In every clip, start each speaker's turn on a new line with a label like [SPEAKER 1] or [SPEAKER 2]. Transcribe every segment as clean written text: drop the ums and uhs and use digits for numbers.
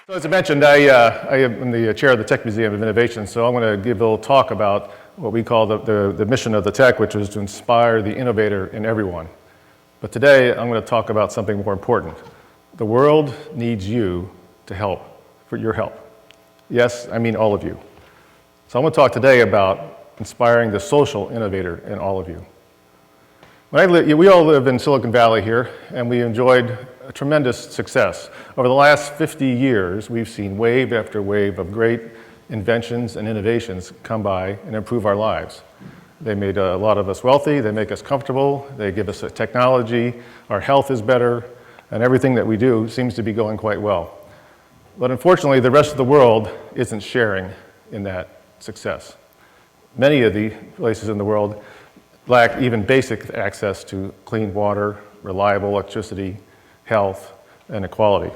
[SPEAKER 1] So as I mentioned, I am the chair of the Tech Museum of Innovation, so I'm going to give a little talk about what we call the mission of the tech, which is to inspire the innovator in everyone. But today, I'm going to talk about something more important. The world needs you to help, for your help. Yes, I mean all of you. So I'm going to talk today about inspiring the social innovator in all of you. We all live in Silicon Valley here, and we enjoyed a tremendous success. Over the last 50 years, we've seen wave after wave of great inventions and innovations come by and improve our lives. They made a lot of us wealthy, they make us comfortable, they give us a technology, our health is better, and everything that we do seems to be going quite well. But unfortunately, the rest of the world isn't sharing in that success. Many of the places in the world lack even basic access to clean water, reliable electricity, health, and equality.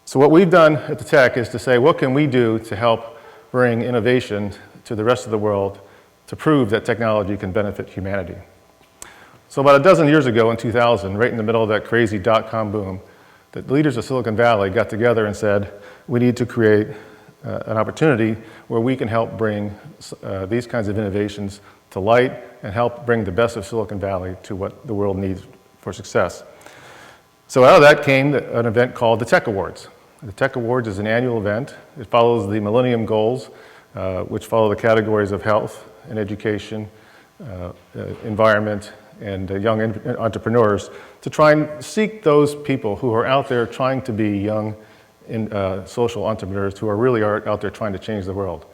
[SPEAKER 1] So what we've done at the Tech is to say, what can we do to help bring innovation to the rest of the world to prove that technology can benefit humanity? So about a dozen years ago in 2000, right in the middle of that crazy dot-com boom, the leaders of Silicon Valley got together and said, we need to create an opportunity where we can help bring these kinds of innovations to light and help bring the best of Silicon Valley to what the world needs for success. So out of that came an event called the Tech Awards. The Tech Awards is an annual event. It follows the Millennium Goals, which follow the categories of health and education, environment, and young entrepreneurs, to try and seek those people who are out there trying to be young social entrepreneurs who are really out there trying to change the world.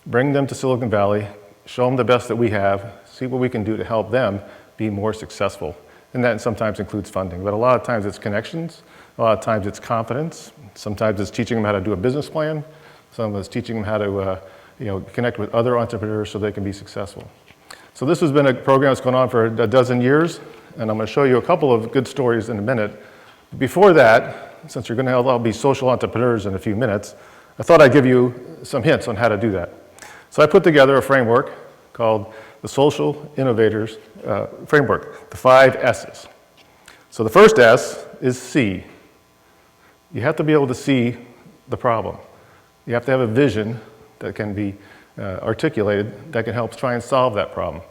[SPEAKER 1] Bring them to Silicon Valley, show them the best that we have, see what we can do to help them be more successful. And that sometimes includes funding, but a lot of times it's connections, a lot of times it's confidence, sometimes it's teaching them how to do a business plan, some of it's teaching them how to connect with other entrepreneurs so they can be successful. So this has been a program that's gone on for a dozen years, and I'm going to show you a couple of good stories in a minute. Before that, since you're going to all be social entrepreneurs in a few minutes, I thought I'd give you some hints on how to do that. So I put together a framework called the Social Innovators Framework, the 5 S's. So the first S is see. You have to be able to see the problem. You have to have a vision that can be articulated that can help try and solve that problem.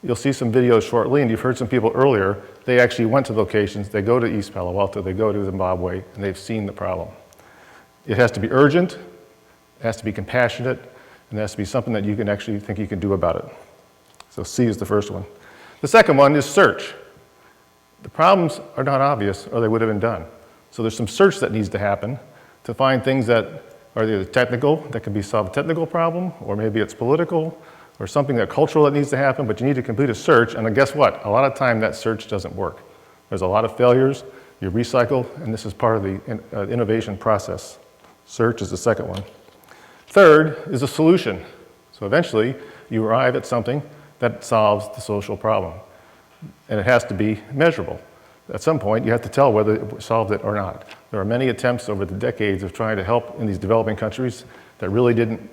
[SPEAKER 1] You'll see some videos shortly, and you've heard some people earlier, they actually went to locations, they go to East Palo Alto, they go to Zimbabwe, and they've seen the problem. It has to be urgent, it has to be compassionate, and it has to be something that you can actually think you can do about it. So C is the first one. The second one is search. The problems are not obvious, or they would have been done. So there's some search that needs to happen to find things that are either technical, that can be solved a technical problem, or maybe it's political, or something that cultural that needs to happen, but you need to complete a search, and then guess what? A lot of time that search doesn't work. There's a lot of failures, you recycle, and this is part of the innovation process. Search is the second one. Third is a solution. So eventually, you arrive at something that solves the social problem, and it has to be measurable. At some point, you have to tell whether it solved it or not. There are many attempts over the decades of trying to help in these developing countries that really didn't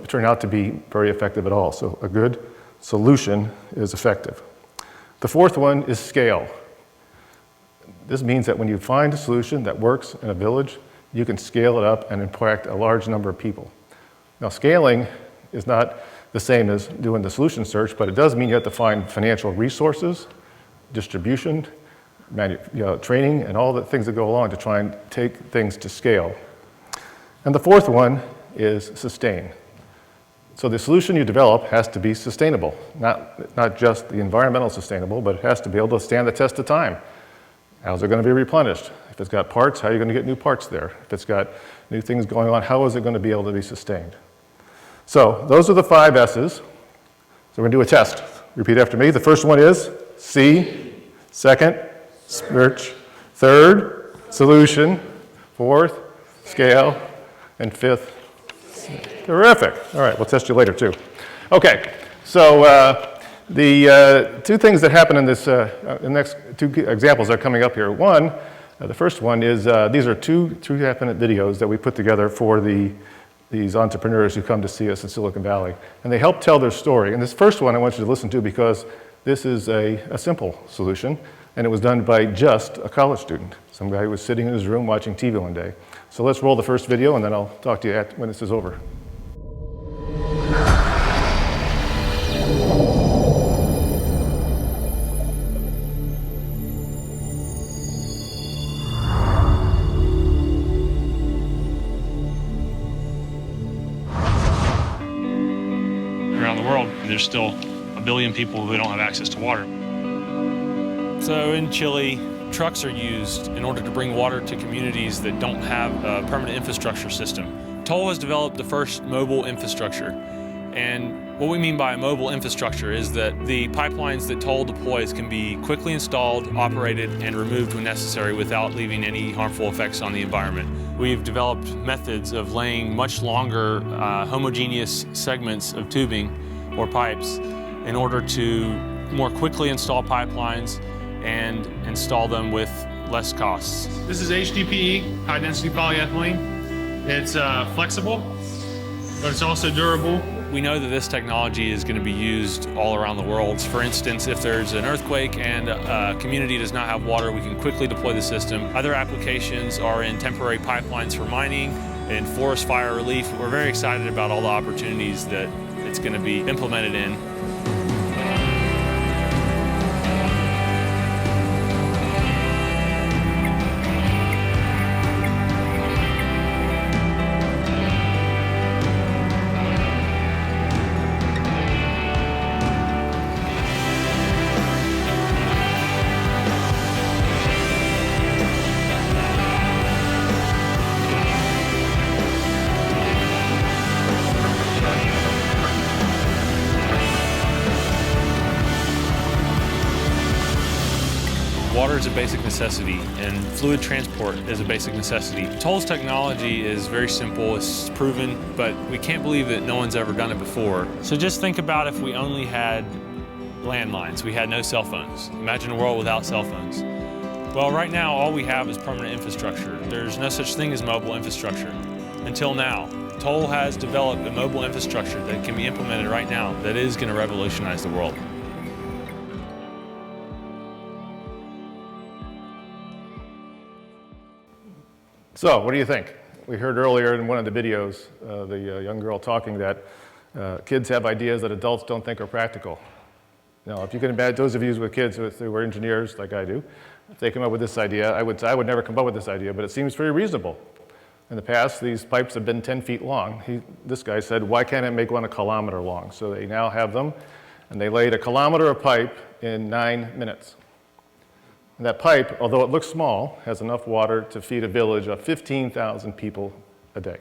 [SPEAKER 1] turn out to be very effective at all. So a good solution is effective. The fourth one is scale. This means that when you find a solution that works in a village, you can scale it up and impact a large number of people. Now, scaling is not the same as doing the solution search, but it does mean you have to find financial resources, distribution, training, and all the things that go along to try and take things to scale. And the fourth one is sustain. So the solution you develop has to be sustainable, not just the environmental sustainable, but it has to be able to stand the test of time. How's it going to be replenished? If it's got parts, how are you going to get new parts there? If it's got new things going on, how is it going to be able to be sustained? So those are the 5 S's. So we're going to do a test. Repeat after me. The first one is see. Second, search. Third, solution. Fourth, scale. And fifth, terrific. All right, we'll test you later too. Okay, so the two things that happen in this, the next 2 examples are coming up here. One, the first one is, these are 2 3.5-minute videos that we put together for these entrepreneurs who come to see us in Silicon Valley. And they help tell their story. And this first one I want you to listen to because this is a simple solution. And it was done by just a college student, some guy who was sitting in his room watching TV one day. So let's roll the first video, and then I'll talk to you when this is over.
[SPEAKER 2] Around the world, there's still 1 billion people who don't have access to water. So in Chile, trucks are used in order to bring water to communities that don't have a permanent infrastructure system. Toll has developed the first mobile infrastructure. And what we mean by a mobile infrastructure is that the pipelines that Toll deploys can be quickly installed, operated, and removed when necessary without leaving any harmful effects on the environment. We've developed methods of laying much longer homogeneous segments of tubing or pipes in order to more quickly install pipelines and install them with less costs. This is HDPE, high density polyethylene. It's flexible, but it's also durable. We know that this technology is going to be used all around the world. For instance, if there's an earthquake and a community does not have water, we can quickly deploy the system. Other applications are in temporary pipelines for mining and forest fire relief. We're very excited about all the opportunities that it's going to be implemented in. Water is a basic necessity, and fluid transport is a basic necessity. Toll's technology is very simple, it's proven, but we can't believe that no one's ever done it before. So just think about if we only had landlines, we had no cell phones. Imagine a world without cell phones. Well, right now, all we have is permanent infrastructure. There's no such thing as mobile infrastructure. Until now, Toll has developed a mobile infrastructure that can be implemented right now that is going to revolutionize the world.
[SPEAKER 1] So, what do you think? We heard earlier in one of the videos, the young girl talking that kids have ideas that adults don't think are practical. Now, if you can imagine, those of you with kids who are engineers like I do, if they come up with this idea, I would never come up with this idea, but it seems very reasonable. In the past, these pipes have been 10 feet long. This guy said, why can't I make one 1 kilometer long? So they now have them, and they laid 1 kilometer of pipe in 9 minutes. And that pipe, although it looks small, has enough water to feed a village of 15,000 people a day.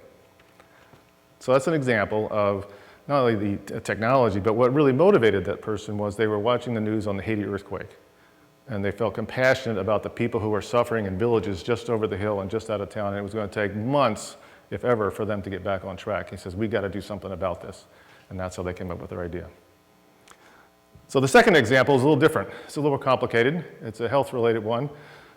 [SPEAKER 1] So that's an example of not only the technology, but what really motivated that person was they were watching the news on the Haiti earthquake. And they felt compassionate about the people who were suffering in villages just over the hill and just out of town. And it was going to take months, if ever, for them to get back on track. He says, we got to do something about this. And that's how they came up with their idea. So the second example is a little different. It's a little more complicated. It's a health-related one.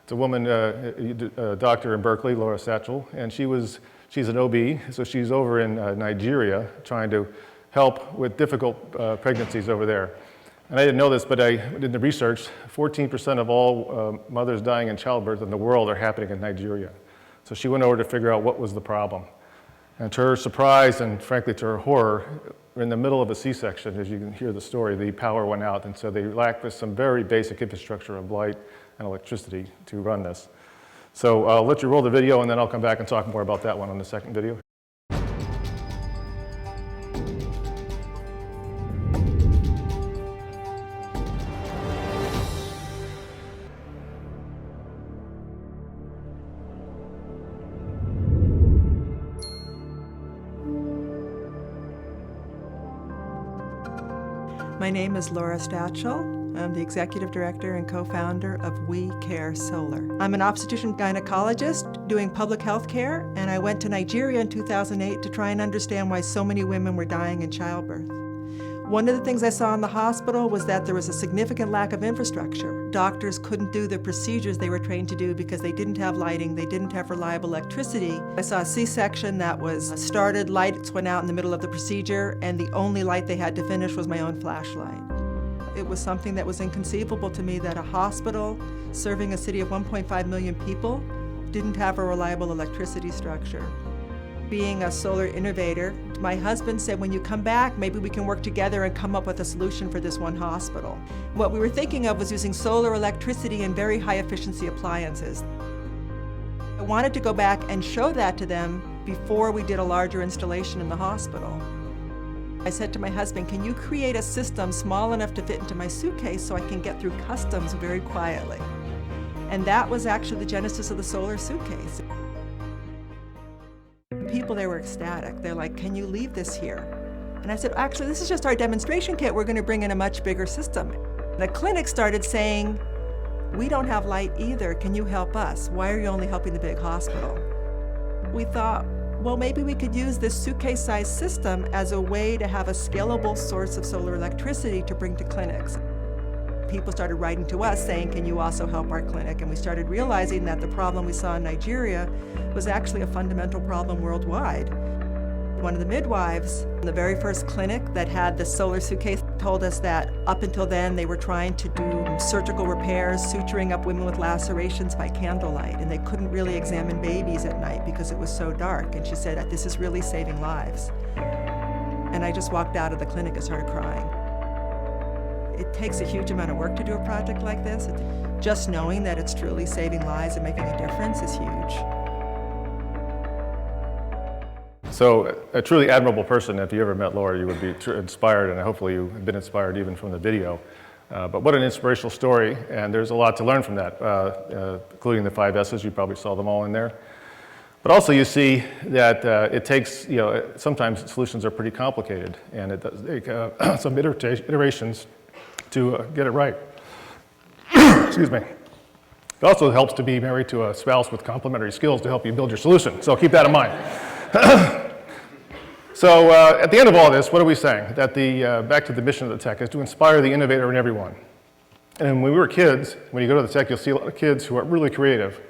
[SPEAKER 1] It's a woman, a doctor in Berkeley, Laura Satchel, and she's an OB, so she's over in Nigeria trying to help with difficult pregnancies over there. And I didn't know this, but I did the research. 14% of all mothers dying in childbirth in the world are happening in Nigeria. So she went over to figure out what was the problem. And to her surprise, and frankly to her horror, in the middle of a C-section, as you can hear the story, the power went out, and so they lacked some very basic infrastructure of light and electricity to run this. So I'll let you roll the video, and then I'll come back and talk more about that one on the second video.
[SPEAKER 3] My name is Laura Stachel. I'm the executive director and co-founder of We Care Solar. I'm an obstetrician gynecologist doing public health care, and I went to Nigeria in 2008 to try and understand why so many women were dying in childbirth. One of the things I saw in the hospital was that there was a significant lack of infrastructure. Doctors couldn't do the procedures they were trained to do because they didn't have lighting, they didn't have reliable electricity. I saw a C-section that was started, lights went out in the middle of the procedure, and the only light they had to finish was my own flashlight. It was something that was inconceivable to me, that a hospital serving a city of 1.5 million people didn't have a reliable electricity structure. Being a solar innovator, my husband said, when you come back, maybe we can work together and come up with a solution for this one hospital. What we were thinking of was using solar electricity and very high efficiency appliances. I wanted to go back and show that to them before we did a larger installation in the hospital. I said to my husband, can you create a system small enough to fit into my suitcase so I can get through customs very quietly? And that was actually the genesis of the solar suitcase. People there were ecstatic. They're like, can you leave this here? And I said, actually, this is just our demonstration kit. We're going to bring in a much bigger system. The clinic started saying, we don't have light either. Can you help us? Why are you only helping the big hospital? We thought, well, maybe we could use this suitcase-sized system as a way to have a scalable source of solar electricity to bring to clinics. People started writing to us saying, can you also help our clinic? And we started realizing that the problem we saw in Nigeria was actually a fundamental problem worldwide. One of the midwives in the very first clinic that had the solar suitcase told us that up until then they were trying to do surgical repairs, suturing up women with lacerations by candlelight, and they couldn't really examine babies at night because it was so dark. And she said that this is really saving lives. And I just walked out of the clinic and started crying. It takes a huge amount of work to do a project like this. Just knowing that it's truly saving lives and making a difference is huge.
[SPEAKER 1] So a truly admirable person. If you ever met Laura, you would be inspired, and hopefully you've been inspired even from the video. But what an inspirational story, and there's a lot to learn from that, including the 5 S's. You probably saw them all in there. But also you see that it takes, sometimes solutions are pretty complicated, and it does take some iterations to get it right. Excuse me. It also helps to be married to a spouse with complementary skills to help you build your solution, so keep that in mind. So at the end of all this, what are we saying? That back to the mission of the tech is to inspire the innovator in everyone. And when we were kids, when you go to the tech, you'll see a lot of kids who are really creative.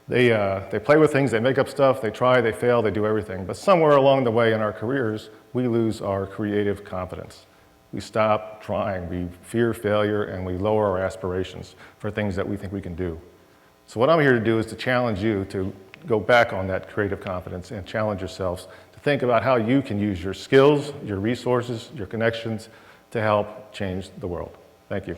[SPEAKER 1] They play with things, they make up stuff, they try, they fail, they do everything. But somewhere along the way in our careers, we lose our creative confidence. We stop trying, we fear failure, and we lower our aspirations for things that we think we can do. So what I'm here to do is to challenge you to go back on that creative confidence and challenge yourselves to think about how you can use your skills, your resources, your connections to help change the world. Thank you.